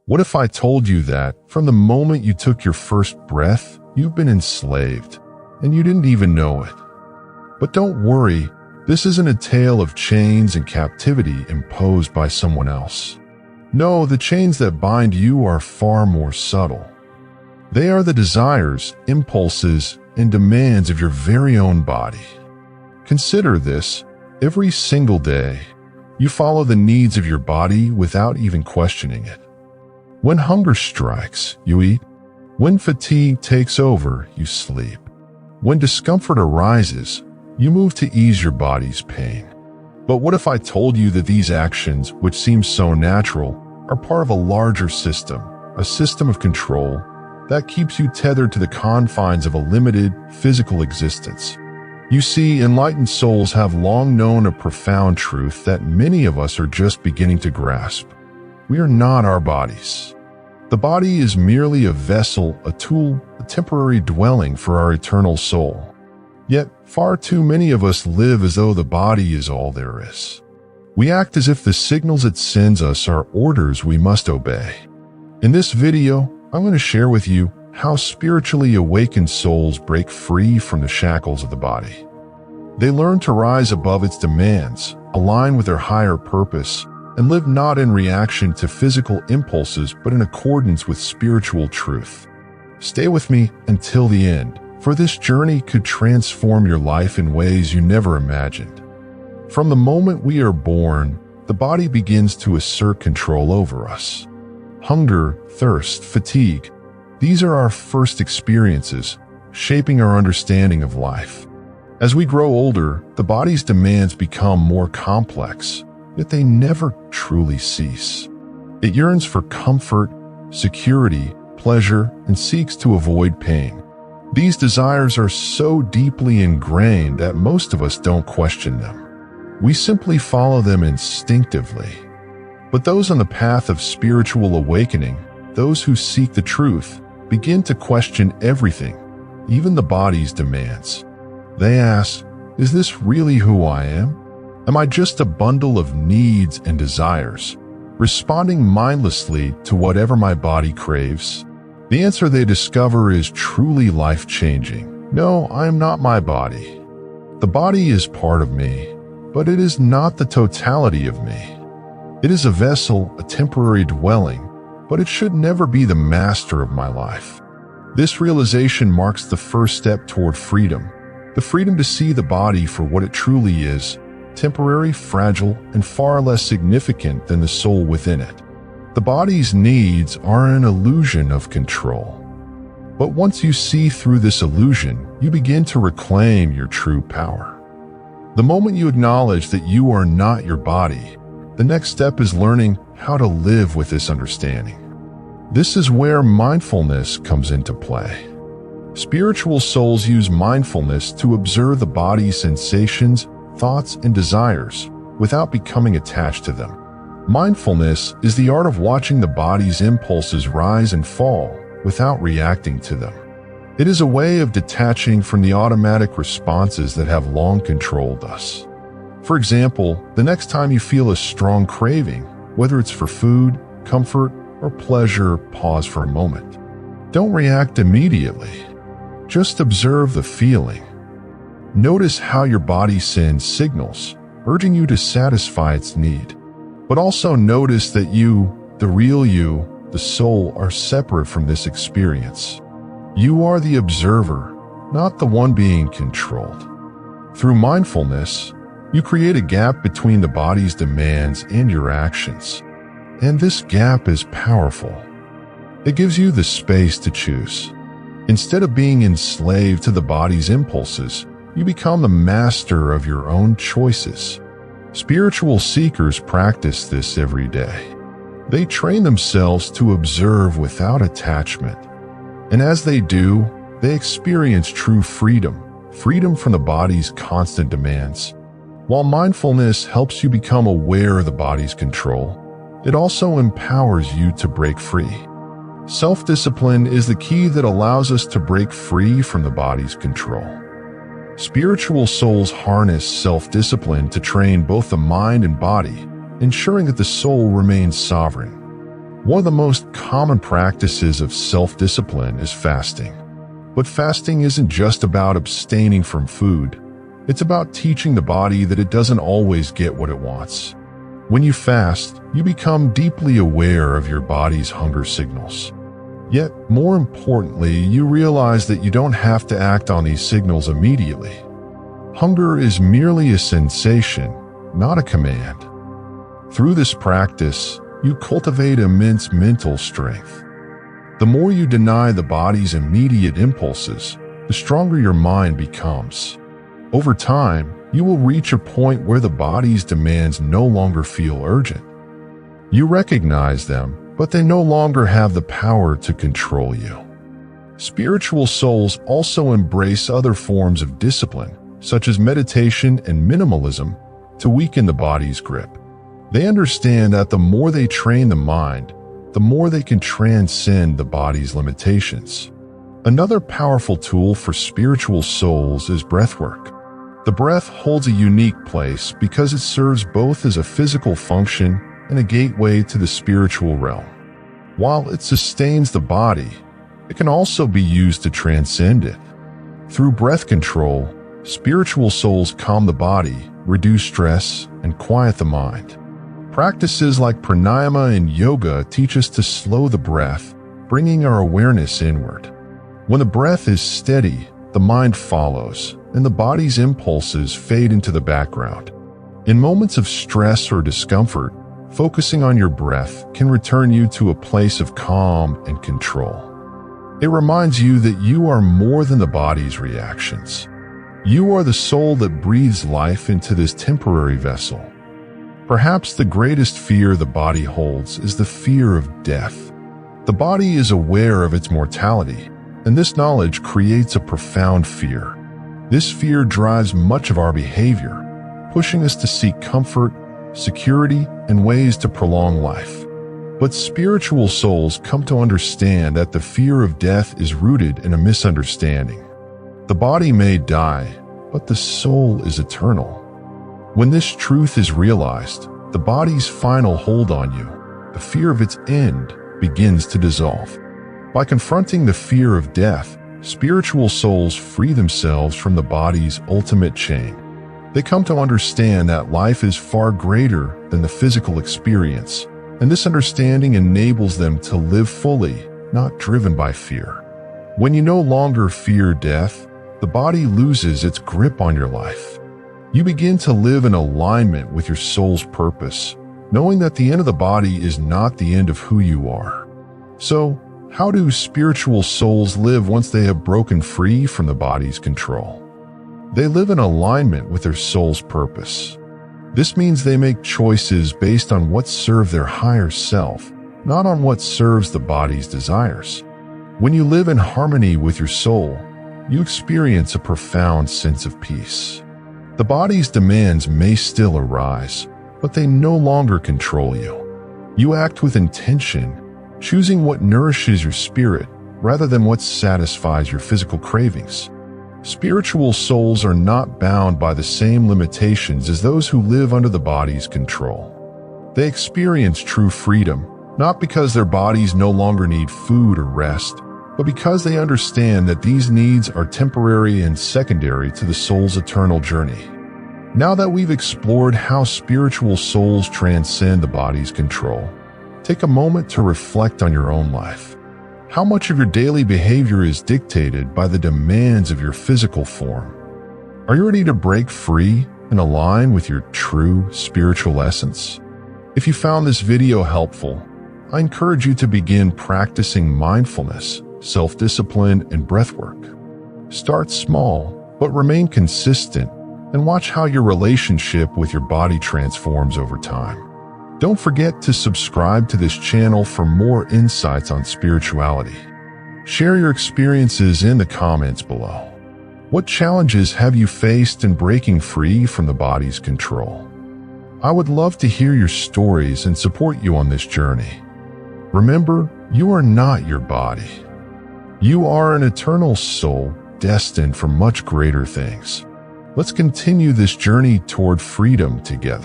What if I told you that, from the moment you took your first breath, you've been enslaved, and you didn't even know it? But don't worry, this isn't a tale of chains and captivity imposed by someone else. No, the chains that bind you are far more subtle. They are the desires, impulses, and demands of your very own body. Consider this: every single day, you follow the needs of your body without even questioning it. When hunger strikes, you eat. When fatigue takes over, you sleep. When discomfort arises, you move to ease your body's pain. But what if I told you that these actions, which seem so natural, are part of a larger system, a system of control that keeps you tethered to the confines of a limited, physical existence? You see, enlightened souls have long known a profound truth that many of us are just beginning to grasp. We are not our bodies. The body is merely a vessel, a tool, a temporary dwelling for our eternal soul. Yet, far too many of us live as though the body is all there is. We act as if the signals it sends us are orders we must obey. In this video, I'm going to share with you how spiritually awakened souls break free from the shackles of the body. They learn to rise above its demands, align with their higher purpose, and live not in reaction to physical impulses but in accordance with spiritual truth. Stay with me until the end, for this journey could transform your life in ways you never imagined. From the moment we are born, the body begins to assert control over us. Hunger, thirst, fatigue, these are our first experiences, shaping our understanding of life. As we grow older, the body's demands become more complex, yet they never truly cease. It yearns for comfort, security, pleasure, and seeks to avoid pain. These desires are so deeply ingrained that most of us don't question them. We simply follow them instinctively. But those on the path of spiritual awakening, those who seek the truth, begin to question everything, even the body's demands. They ask, is this really who I am? Am I just a bundle of needs and desires, responding mindlessly to whatever my body craves? The answer they discover is truly life-changing. No, I am not my body. The body is part of me, but it is not the totality of me. It is a vessel, a temporary dwelling, but it should never be the master of my life. This realization marks the first step toward freedom, the freedom to see the body for what it truly is: temporary, fragile, and far less significant than the soul within it. The body's needs are an illusion of control. But once you see through this illusion, you begin to reclaim your true power. The moment you acknowledge that you are not your body, the next step is learning how to live with this understanding. This is where mindfulness comes into play. Spiritual souls use mindfulness to observe the body's sensations, thoughts, and desires without becoming attached to them. Mindfulness is the art of watching the body's impulses rise and fall without reacting to them. It is a way of detaching from the automatic responses that have long controlled us. For example, the next time you feel a strong craving, whether it's for food, comfort, or pleasure, pause for a moment. Don't react immediately. Just observe the feeling. Notice how your body sends signals, urging you to satisfy its need. But also notice that you, the real you, the soul, are separate from this experience. You are the observer, not the one being controlled. Through mindfulness, you create a gap between the body's demands and your actions. And this gap is powerful. It gives you the space to choose. Instead of being enslaved to the body's impulses, you become the master of your own choices. Spiritual seekers practice this every day. They train themselves to observe without attachment. And as they do, they experience true freedom, freedom from the body's constant demands. While mindfulness helps you become aware of the body's control, it also empowers you to break free. Self-discipline is the key that allows us to break free from the body's control. Spiritual souls harness self-discipline to train both the mind and body, ensuring that the soul remains sovereign. One of the most common practices of self-discipline is fasting. But fasting isn't just about abstaining from food. It's about teaching the body that it doesn't always get what it wants. When you fast, you become deeply aware of your body's hunger signals. Yet, more importantly, you realize that you don't have to act on these signals immediately. Hunger is merely a sensation, not a command. Through this practice, you cultivate immense mental strength. The more you deny the body's immediate impulses, the stronger your mind becomes. Over time, you will reach a point where the body's demands no longer feel urgent. You recognize them, but they no longer have the power to control you. Spiritual souls also embrace other forms of discipline, such as meditation and minimalism, to weaken the body's grip. They understand that the more they train the mind, the more they can transcend the body's limitations. Another powerful tool for spiritual souls is breathwork. The breath holds a unique place because it serves both as a physical function and a gateway to the spiritual realm. While it sustains the body, it can also be used to transcend it. Through breath control, spiritual souls calm the body, reduce stress, and quiet the mind. Practices like pranayama and yoga teach us to slow the breath, bringing our awareness inward. When the breath is steady, the mind follows, and the body's impulses fade into the background. In moments of stress or discomfort, focusing on your breath can return you to a place of calm and control. It reminds you that you are more than the body's reactions. You are the soul that breathes life into this temporary vessel. Perhaps the greatest fear the body holds is the fear of death. The body is aware of its mortality, and this knowledge creates a profound fear. This fear drives much of our behavior, pushing us to seek comfort, security, and ways to prolong life. But spiritual souls come to understand that the fear of death is rooted in a misunderstanding. The body may die, but the soul is eternal. When this truth is realized, the body's final hold on you, the fear of its end, begins to dissolve. By confronting the fear of death, spiritual souls free themselves from the body's ultimate chain. They come to understand that life is far greater than the physical experience, and this understanding enables them to live fully, not driven by fear. When you no longer fear death, the body loses its grip on your life. You begin to live in alignment with your soul's purpose, knowing that the end of the body is not the end of who you are. So, how do spiritual souls live once they have broken free from the body's control? They live in alignment with their soul's purpose. This means they make choices based on what serves their higher self, not on what serves the body's desires. When you live in harmony with your soul, you experience a profound sense of peace. The body's demands may still arise, but they no longer control you. You act with intention, choosing what nourishes your spirit rather than what satisfies your physical cravings. Spiritual souls are not bound by the same limitations as those who live under the body's control. They experience true freedom, not because their bodies no longer need food or rest, but because they understand that these needs are temporary and secondary to the soul's eternal journey. Now that we've explored how spiritual souls transcend the body's control, take a moment to reflect on your own life. How much of your daily behavior is dictated by the demands of your physical form? Are you ready to break free and align with your true spiritual essence? If you found this video helpful, I encourage you to begin practicing mindfulness, self-discipline, and breathwork. Start small, but remain consistent, and watch how your relationship with your body transforms over time. Don't forget to subscribe to this channel for more insights on spirituality. Share your experiences in the comments below. What challenges have you faced in breaking free from the body's control? I would love to hear your stories and support you on this journey. Remember, you are not your body. You are an eternal soul destined for much greater things. Let's continue this journey toward freedom together.